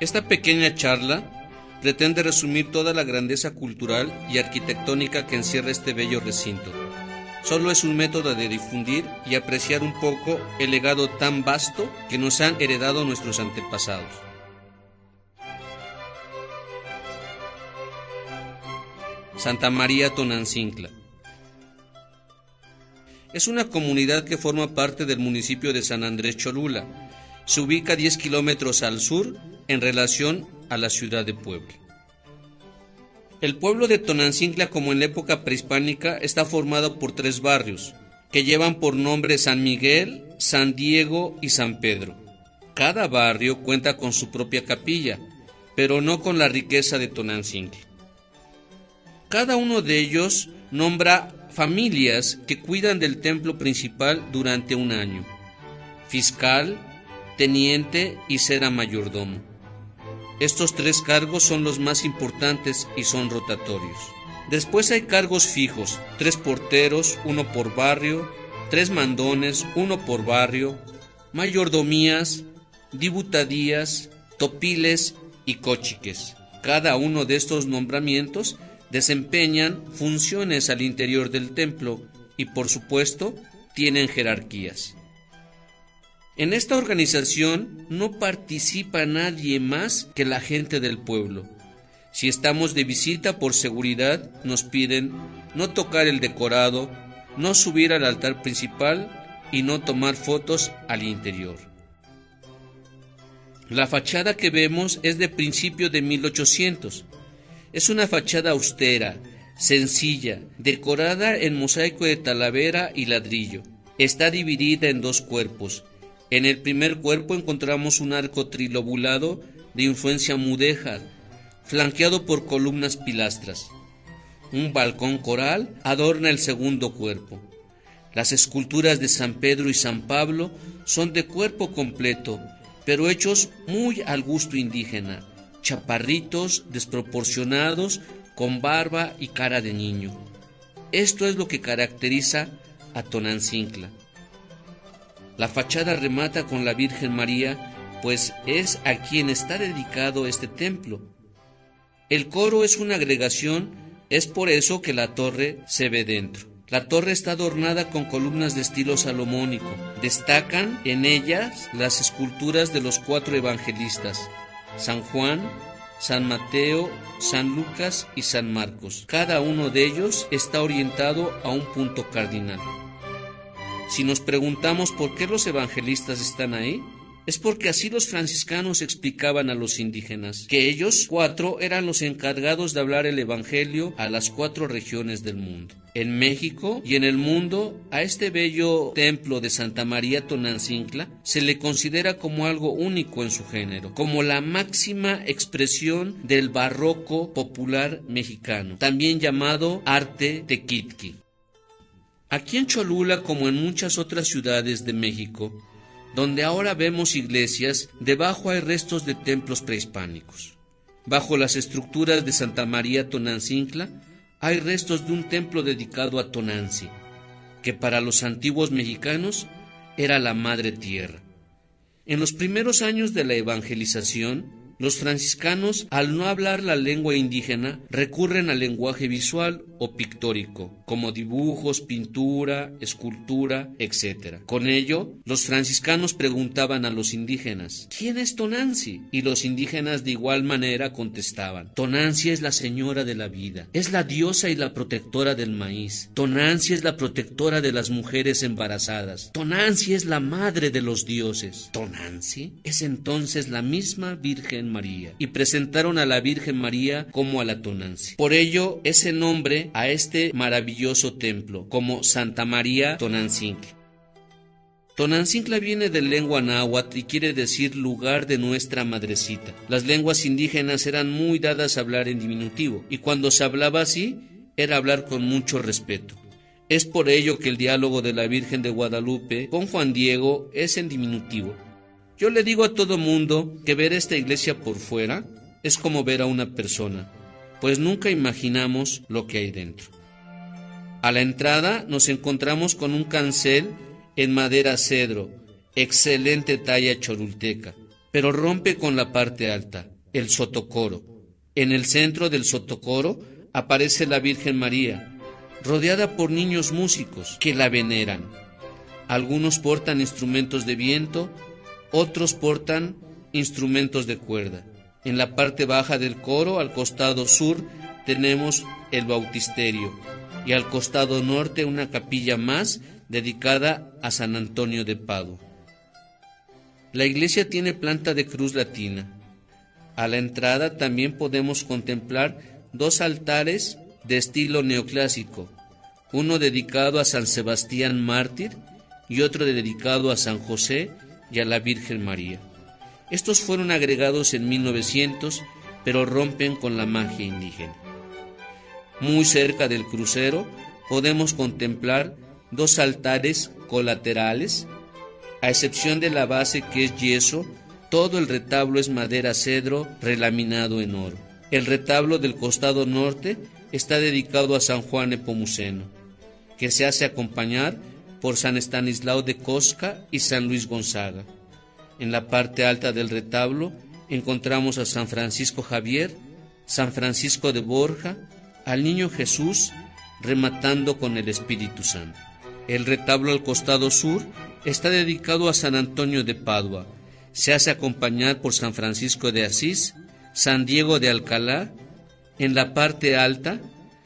Esta pequeña charla pretende resumir toda la grandeza cultural y arquitectónica que encierra este bello recinto. Solo es un método de difundir y apreciar un poco el legado tan vasto que nos han heredado nuestros antepasados. Santa María Tonancincla es una comunidad que forma parte del municipio de San Andrés Cholula. Se ubica a 10 kilómetros al sur en relación a la ciudad de Puebla. El pueblo de Tonancincla, como en la época prehispánica, está formado por 3 barrios, que llevan por nombre San Miguel, San Diego y San Pedro. Cada barrio cuenta con su propia capilla, pero no con la riqueza de Tonancincla. Cada uno de ellos nombra familias que cuidan del templo principal durante un año: fiscal, teniente y cera mayordomo. Estos 3 cargos son los más importantes y son rotatorios. Después hay cargos fijos: 3 porteros, 1 por barrio, 3 mandones, 1 por barrio, mayordomías, dibutadías, topiles y cochiques. Cada uno de estos nombramientos desempeñan funciones al interior del templo y, por supuesto, tienen jerarquías. En esta organización no participa nadie más que la gente del pueblo. Si estamos de visita, por seguridad nos piden no tocar el decorado, no subir al altar principal y no tomar fotos al interior. La fachada que vemos es de principio de 1800. Es una fachada austera, sencilla, decorada en mosaico de talavera y ladrillo. Está dividida en 2 cuerpos. En el primer cuerpo encontramos un arco trilobulado de influencia mudéjar, flanqueado por columnas pilastras. Un balcón coral adorna el segundo cuerpo. Las esculturas de San Pedro y San Pablo son de cuerpo completo, pero hechos muy al gusto indígena, chaparritos, desproporcionados, con barba y cara de niño. Esto es lo que caracteriza a Tonancincla. La fachada remata con la Virgen María, pues es a quien está dedicado este templo. El coro es una agregación, es por eso que la torre se ve dentro. La torre está adornada con columnas de estilo salomónico. Destacan en ellas las esculturas de los 4 evangelistas: San Juan, San Mateo, San Lucas y San Marcos. Cada uno de ellos está orientado a un punto cardinal. Si nos preguntamos por qué los evangelistas están ahí, es porque así los franciscanos explicaban a los indígenas, que ellos 4 eran los encargados de hablar el evangelio a las 4 regiones del mundo. En México y en el mundo, a este bello templo de Santa María Tonancincla se le considera como algo único en su género, como la máxima expresión del barroco popular mexicano, también llamado arte tequitqui. Aquí en Cholula, como en muchas otras ciudades de México, donde ahora vemos iglesias, debajo hay restos de templos prehispánicos. Bajo las estructuras de Santa María Tonancincla hay restos de un templo dedicado a Tonanzi, que para los antiguos mexicanos era la madre tierra. En los primeros años de la evangelización, los franciscanos, al no hablar la lengua indígena, recurren al lenguaje visual o pictórico, como dibujos, pintura, escultura, etc. Con ello, los franciscanos preguntaban a los indígenas: ¿quién es Tonanzi? Y los indígenas de igual manera contestaban: Tonanzi es la señora de la vida, es la diosa y la protectora del maíz. Tonanzi es la protectora de las mujeres embarazadas. Tonanzi es la madre de los dioses. Tonanzi es entonces la misma Virgen María, y presentaron a la Virgen María como a la Tonanzi. Por ello, ese nombre a este maravilloso templo, como Santa María Tonancincla. Tonancincla viene de lengua náhuatl y quiere decir lugar de nuestra madrecita. Las lenguas indígenas eran muy dadas a hablar en diminutivo, y cuando se hablaba así, era hablar con mucho respeto. Es por ello que el diálogo de la Virgen de Guadalupe con Juan Diego es en diminutivo. Yo le digo a todo mundo que ver esta iglesia por fuera es como ver a una persona, pues nunca imaginamos lo que hay dentro. A la entrada nos encontramos con un cancel en madera cedro, excelente talla cholulteca, pero rompe con la parte alta. el sotocoro. En el centro del sotocoro aparece la Virgen María, rodeada por niños músicos que la veneran. Algunos portan instrumentos de viento, otros portan instrumentos de cuerda. En la parte baja del coro, al costado sur, tenemos el bautisterio y al costado norte una capilla más dedicada a San Antonio de Padua. La iglesia tiene planta de cruz latina. A la entrada también podemos contemplar dos altares de estilo neoclásico, uno dedicado a San Sebastián mártir y otro dedicado a San José y a la Virgen María. Estos fueron agregados en 1900, pero rompen con la magia indígena. Muy cerca del crucero podemos contemplar dos altares colaterales. A excepción de la base, que es yeso, todo el retablo es madera cedro relaminado en oro. El retablo del costado norte está dedicado a San Juan Nepomuceno, que se hace acompañar por San Estanislao de Kostka y San Luis Gonzaga. En la parte alta del retablo encontramos a San Francisco Javier, San Francisco de Borja, al Niño Jesús rematando con el Espíritu Santo. El retablo al costado sur está dedicado a San Antonio de Padua. Se hace acompañar por San Francisco de Asís, San Diego de Alcalá. En la parte alta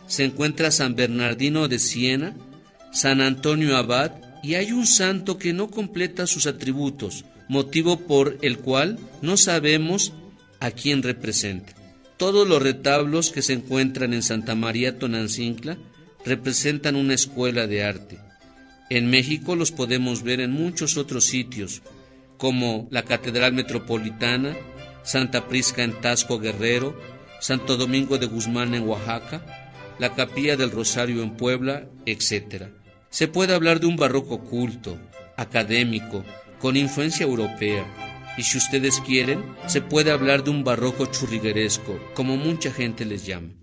se encuentra San Bernardino de Siena, San Antonio Abad, y hay un santo que no completa sus atributos, motivo por el cual no sabemos a quién representa. Todos los retablos que se encuentran en Santa María Tonancincla representan una escuela de arte. En México los podemos ver en muchos otros sitios, como la Catedral Metropolitana, Santa Prisca en Taxco, Guerrero, Santo Domingo de Guzmán en Oaxaca, la Capilla del Rosario en Puebla, etc. Se puede hablar de un barroco culto, académico, con influencia europea, y si ustedes quieren, se puede hablar de un barroco churrigueresco, como mucha gente les llama.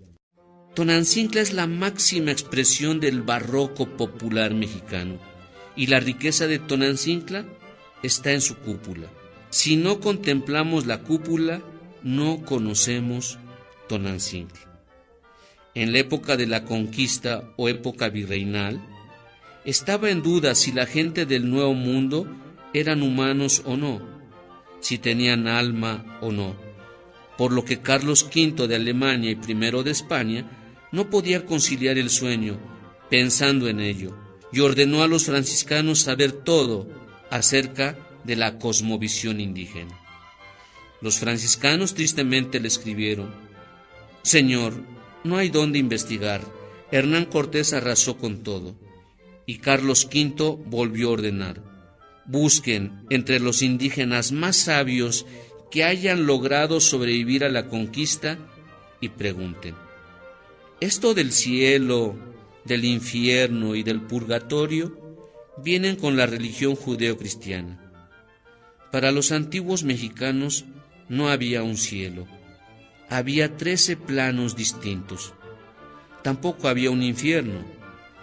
Tonancincla es la máxima expresión del barroco popular mexicano, y la riqueza de Tonancincla está en su cúpula. Si no contemplamos la cúpula, no conocemos Tonancincla. En la época de la conquista o época virreinal, estaba en duda si la gente del Nuevo Mundo eran humanos o no, si tenían alma o no, por lo que Carlos V de Alemania y I de España no podía conciliar el sueño pensando en ello, y ordenó a los franciscanos saber todo acerca de la cosmovisión indígena. Los franciscanos tristemente le escribieron: Señor, no hay dónde investigar, Hernán Cortés arrasó con todo. Y Carlos V volvió a ordenar: busquen entre los indígenas más sabios que hayan logrado sobrevivir a la conquista y pregunten: ¿esto del cielo, del infierno y del purgatorio vienen con la religión judeocristiana? Para los antiguos mexicanos no había un cielo, había 13 planos distintos. Tampoco había un infierno,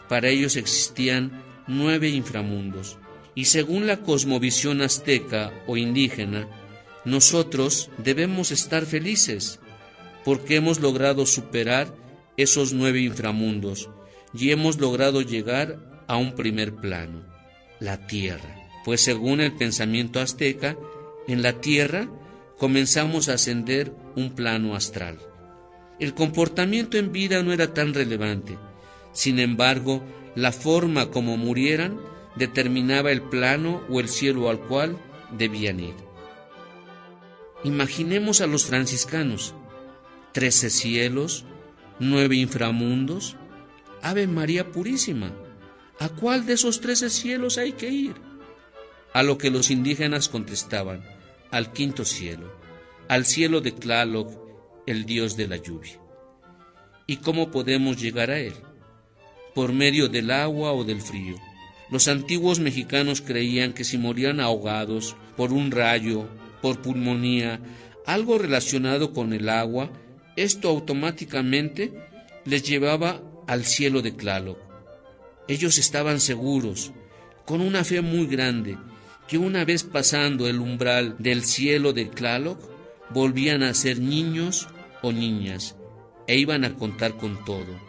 para ellos existían 9 inframundos. Y según la cosmovisión azteca o indígena, nosotros debemos estar felices, porque hemos logrado superar esos 9 inframundos y hemos logrado llegar a un primer plano, la tierra. Pues según el pensamiento azteca, en la tierra comenzamos a ascender un plano astral. El comportamiento en vida no era tan relevante. Sin embargo, la forma como murieran determinaba el plano o el cielo al cual debían ir. Imaginemos a los franciscanos: 13 cielos, 9 inframundos. Ave María Purísima, ¿a cuál de esos 13 cielos hay que ir? A lo que los indígenas contestaban: al 5.º cielo, al cielo de Tlaloc, el dios de la lluvia. ¿Y cómo podemos llegar a él? Por medio del agua o del frío. Los antiguos mexicanos creían que si morían ahogados por un rayo, por pulmonía, algo relacionado con el agua, esto automáticamente les llevaba al cielo de Tlaloc. Ellos estaban seguros, con una fe muy grande, que una vez pasando el umbral del cielo de Tlaloc, volvían a ser niños o niñas e iban a contar con todo: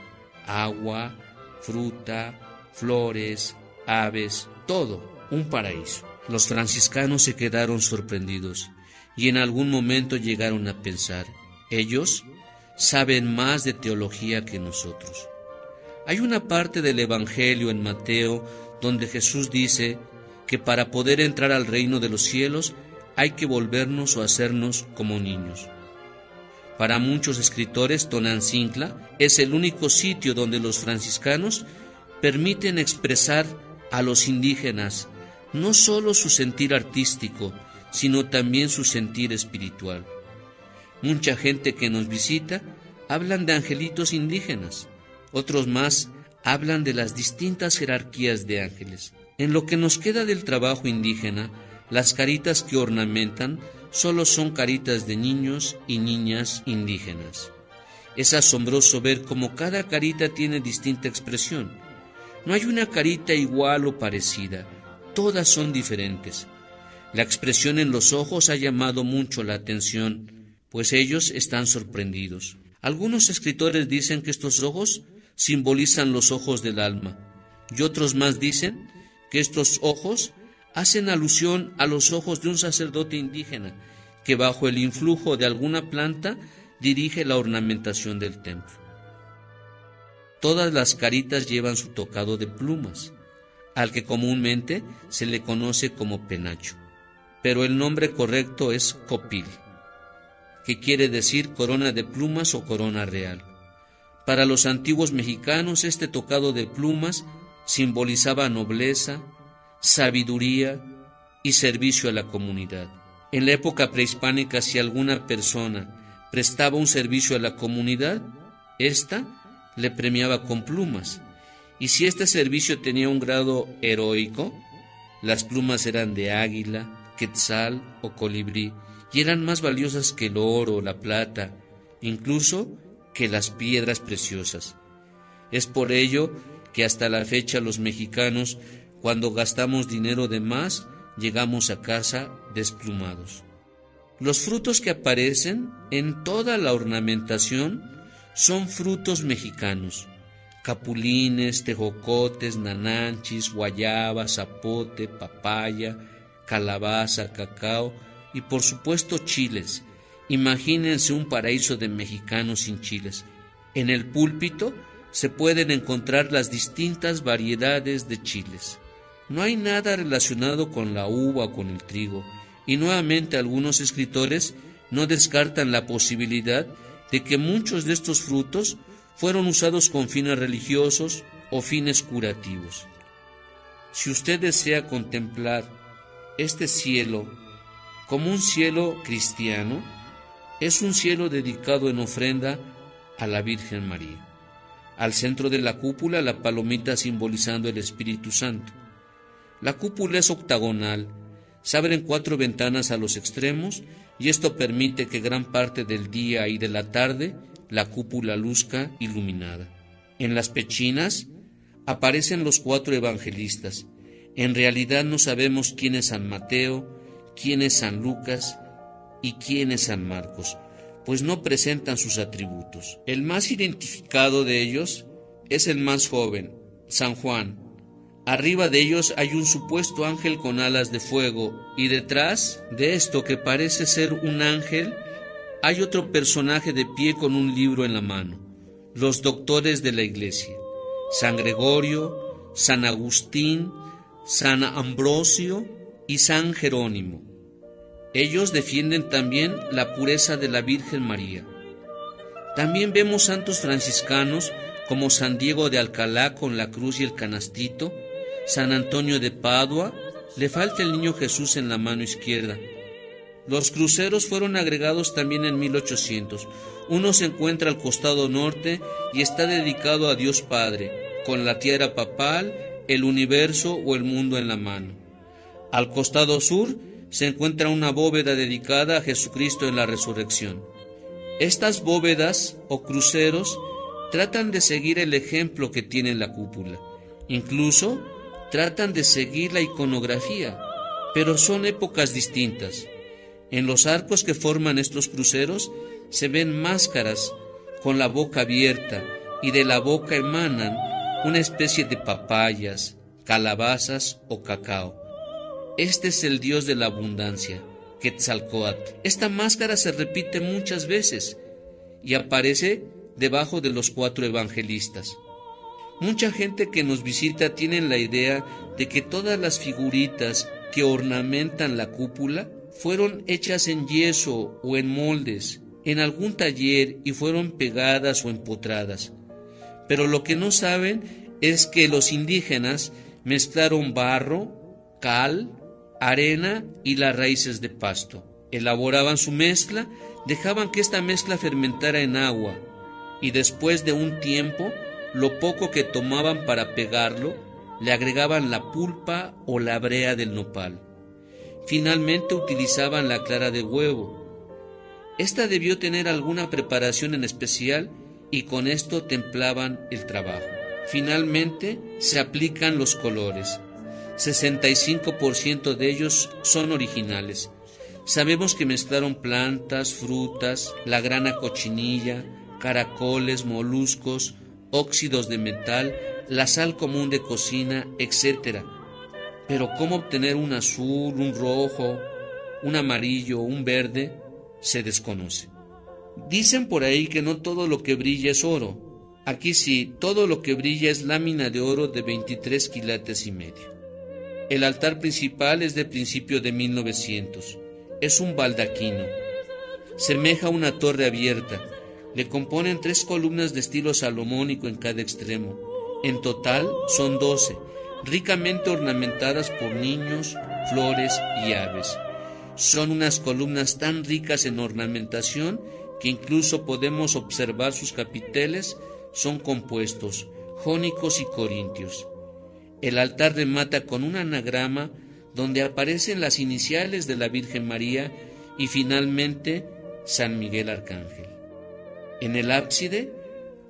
agua, fruta, flores, aves, todo, un paraíso. Los franciscanos se quedaron sorprendidos y en algún momento llegaron a pensar: ellos saben más de teología que nosotros. Hay una parte del Evangelio en Mateo donde Jesús dice que para poder entrar al reino de los cielos hay que volvernos o hacernos como niños. Para muchos escritores, Tonantzintla es el único sitio donde los franciscanos permiten expresar a los indígenas no solo su sentir artístico, sino también su sentir espiritual. Mucha gente que nos visita hablan de angelitos indígenas, otros más hablan de las distintas jerarquías de ángeles. En lo que nos queda del trabajo indígena, las caritas que ornamentan solo son caritas de niños y niñas indígenas. Es asombroso ver cómo cada carita tiene distinta expresión. No hay una carita igual o parecida, todas son diferentes. La expresión en los ojos ha llamado mucho la atención, pues ellos están sorprendidos. Algunos escritores dicen que estos ojos simbolizan los ojos del alma, y otros más dicen que estos ojos hacen alusión a los ojos de un sacerdote indígena que bajo el influjo de alguna planta dirige la ornamentación del templo. Todas las caritas llevan su tocado de plumas, al que comúnmente se le conoce como penacho, pero el nombre correcto es copil, que quiere decir corona de plumas o corona real. Para los antiguos mexicanos este tocado de plumas simbolizaba nobleza, sabiduría y servicio a la comunidad. En la época prehispánica, si alguna persona prestaba un servicio a la comunidad, ésta le premiaba con plumas, y si este servicio tenía un grado heroico, las plumas eran de águila, quetzal o colibrí, y eran más valiosas que el oro, la plata, incluso que las piedras preciosas. Es por ello que hasta la fecha los mexicanos, cuando gastamos dinero de más, llegamos a casa desplumados. Los frutos que aparecen en toda la ornamentación son frutos mexicanos: capulines, tejocotes, nananchis, guayaba, zapote, papaya, calabaza, cacao y por supuesto chiles. Imagínense un paraíso de mexicanos sin chiles. En el púlpito se pueden encontrar las distintas variedades de chiles. No hay nada relacionado con la uva o con el trigo, y nuevamente algunos escritores no descartan la posibilidad de que muchos de estos frutos fueron usados con fines religiosos o fines curativos. Si usted desea contemplar este cielo como un cielo cristiano, es un cielo dedicado en ofrenda a la Virgen María. Al centro de la cúpula, la palomita simbolizando el Espíritu Santo. La cúpula es octagonal, se abren 4 ventanas a los extremos y esto permite que gran parte del día y de la tarde la cúpula luzca iluminada. En las pechinas aparecen los 4 evangelistas. En realidad no sabemos quién es San Mateo, quién es San Lucas y quién es San Marcos, pues no presentan sus atributos. El más identificado de ellos es el más joven, San Juan. Arriba de ellos hay un supuesto ángel con alas de fuego, y detrás de esto que parece ser un ángel, hay otro personaje de pie con un libro en la mano: los doctores de la Iglesia, San Gregorio, San Agustín, San Ambrosio y San Jerónimo. Ellos defienden también la pureza de la Virgen María. También vemos santos franciscanos como San Diego de Alcalá con la cruz y el canastito, San Antonio de Padua. Le falta el niño Jesús en la mano izquierda. Los cruceros fueron agregados también en 1800. Uno se encuentra al costado norte y está dedicado a Dios Padre, con la tiara papal, el universo o el mundo en la mano. Al costado sur se encuentra una bóveda dedicada a Jesucristo en la resurrección. Estas bóvedas o cruceros tratan de seguir el ejemplo que tiene la cúpula. Incluso tratan de seguir la iconografía, pero son épocas distintas. En los arcos que forman estos cruceros se ven máscaras con la boca abierta, y de la boca emanan una especie de papayas, calabazas o cacao. Este es el dios de la abundancia, Quetzalcóatl. Esta máscara se repite muchas veces y aparece debajo de los 4 evangelistas. Mucha gente que nos visita tiene la idea de que todas las figuritas que ornamentan la cúpula fueron hechas en yeso o en moldes, en algún taller, y fueron pegadas o empotradas. Pero lo que no saben es que los indígenas mezclaron barro, cal, arena y las raíces de pasto. Elaboraban su mezcla, dejaban que esta mezcla fermentara en agua, y después de un tiempo, lo poco que tomaban para pegarlo, le agregaban la pulpa o la brea del nopal. Finalmente utilizaban la clara de huevo. Esta debió tener alguna preparación en especial y con esto templaban el trabajo. Finalmente se aplican los colores. 65% de ellos son originales. Sabemos que mezclaron plantas, frutas, la grana cochinilla, caracoles, moluscos, óxidos de metal, la sal común de cocina, etc. Pero cómo obtener un azul, un rojo, un amarillo, un verde, se desconoce. Dicen por ahí que no todo lo que brilla es oro. Aquí sí, todo lo que brilla es lámina de oro de 23 quilates y medio. El altar principal es de principio de 1900. Es un baldaquino. Semeja una torre abierta. Le componen 3 columnas de estilo salomónico en cada extremo. En total son 12, ricamente ornamentadas por niños, flores y aves. Son unas columnas tan ricas en ornamentación que incluso podemos observar sus capiteles son compuestos, jónicos y corintios. El altar remata con un anagrama donde aparecen las iniciales de la Virgen María y finalmente San Miguel Arcángel. En el ábside,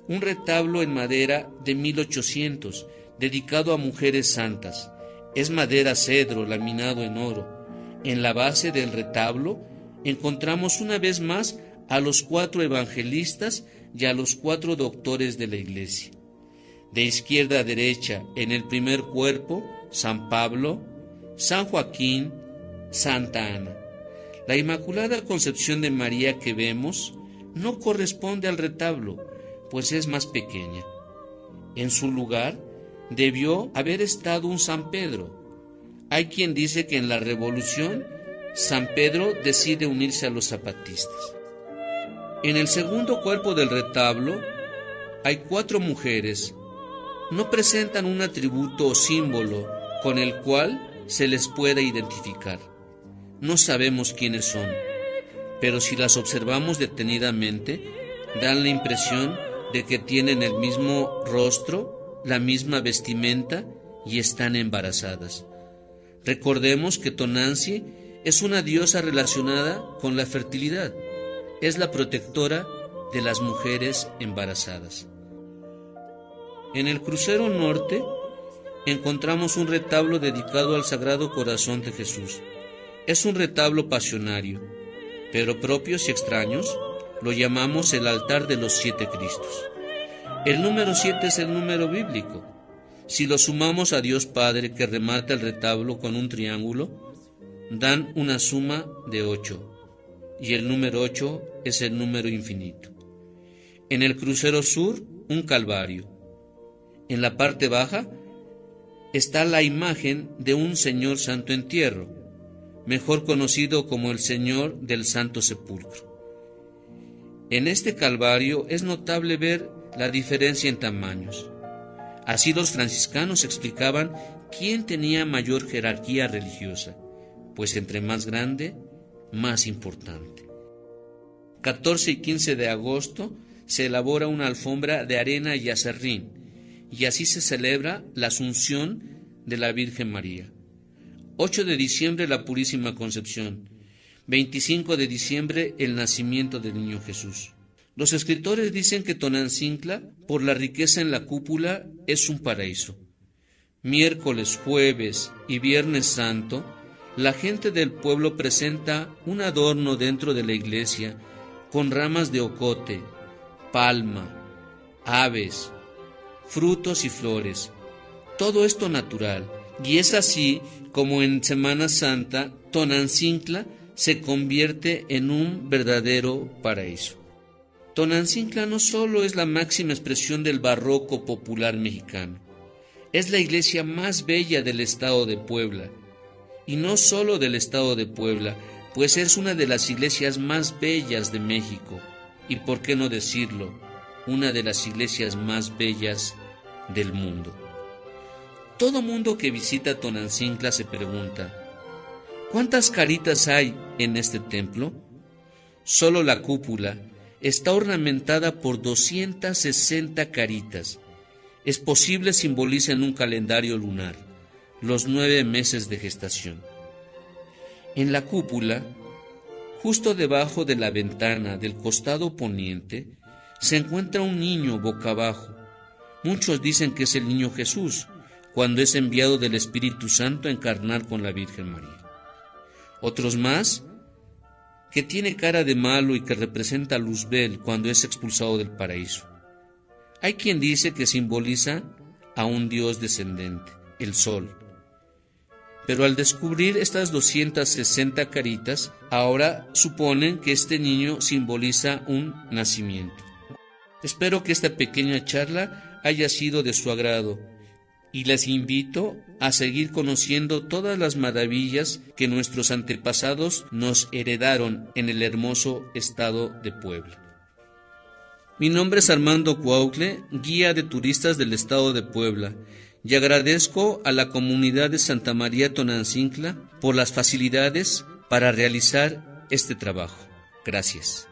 un retablo en madera de 1800, dedicado a mujeres santas. Es madera cedro laminado en oro. En la base del retablo encontramos una vez más a los 4 evangelistas y a los 4 doctores de la Iglesia. De izquierda a derecha, en el primer cuerpo, San Pablo, San Joaquín, Santa Ana. La Inmaculada Concepción de María que vemos no corresponde al retablo, pues es más pequeña. En su lugar debió haber estado un San Pedro. Hay quien dice que en la Revolución San Pedro decide unirse a los zapatistas. En el segundo cuerpo del retablo hay 4 mujeres. No presentan un atributo o símbolo con el cual se les pueda identificar. No sabemos quiénes son, pero si las observamos detenidamente, dan la impresión de que tienen el mismo rostro, la misma vestimenta y están embarazadas. Recordemos que Tonantzin es una diosa relacionada con la fertilidad. Es la protectora de las mujeres embarazadas. En el crucero norte encontramos un retablo dedicado al Sagrado Corazón de Jesús. Es un retablo pasionario, pero propios y extraños lo llamamos el altar de los 7 Cristos. El número 7 es el número bíblico. Si lo sumamos a Dios Padre, que remata el retablo con un triángulo, dan una suma de 8, y el número 8 es el número infinito. En el crucero sur, un calvario. En la parte baja está la imagen de un Señor Santo Entierro, mejor conocido como el Señor del Santo Sepulcro. En este calvario es notable ver la diferencia en tamaños. Así los franciscanos explicaban quién tenía mayor jerarquía religiosa, pues entre más grande, más importante. 14 y 15 de agosto se elabora una alfombra de arena y aserrín, y así se celebra la Asunción de la Virgen María. 8 de diciembre la Purísima Concepción, 25 de diciembre el nacimiento del Niño Jesús. Los escritores dicen que Tonantzintla, por la riqueza en la cúpula, es un paraíso. Miércoles, jueves y viernes santo, La gente del pueblo presenta un adorno dentro de la iglesia con ramas de ocote, palma, aves, frutos y flores. Todo esto natural. Y es así como en Semana Santa Tonantzintla se convierte en un verdadero paraíso. Tonantzintla no solo es la máxima expresión del barroco popular mexicano, es la iglesia más bella del estado de Puebla. Y no solo del estado de Puebla, pues es una de las iglesias más bellas de México, y por qué no decirlo, una de las iglesias más bellas del mundo. Todo mundo que visita Tonantzintla se pregunta, ¿cuántas caritas hay en este templo? Solo la cúpula está ornamentada por 260 caritas. Es posible simboliza en un calendario lunar los 9 meses de gestación. En la cúpula, justo debajo de la ventana del costado poniente, se encuentra un niño boca abajo. Muchos dicen que es el niño Jesús, cuando es enviado del Espíritu Santo a encarnar con la Virgen María. Otros más, que tiene cara de malo y que representa a Luzbel cuando es expulsado del paraíso. Hay quien dice que simboliza a un dios descendente, el sol. Pero al descubrir estas 260 caritas, ahora suponen que este niño simboliza un nacimiento. Espero que esta pequeña charla haya sido de su agrado y les invito a seguir conociendo todas las maravillas que nuestros antepasados nos heredaron en el hermoso estado de Puebla. Mi nombre es Armando Cuautle, guía de turistas del estado de Puebla, y agradezco a la comunidad de Santa María Tonantzintla por las facilidades para realizar este trabajo. Gracias.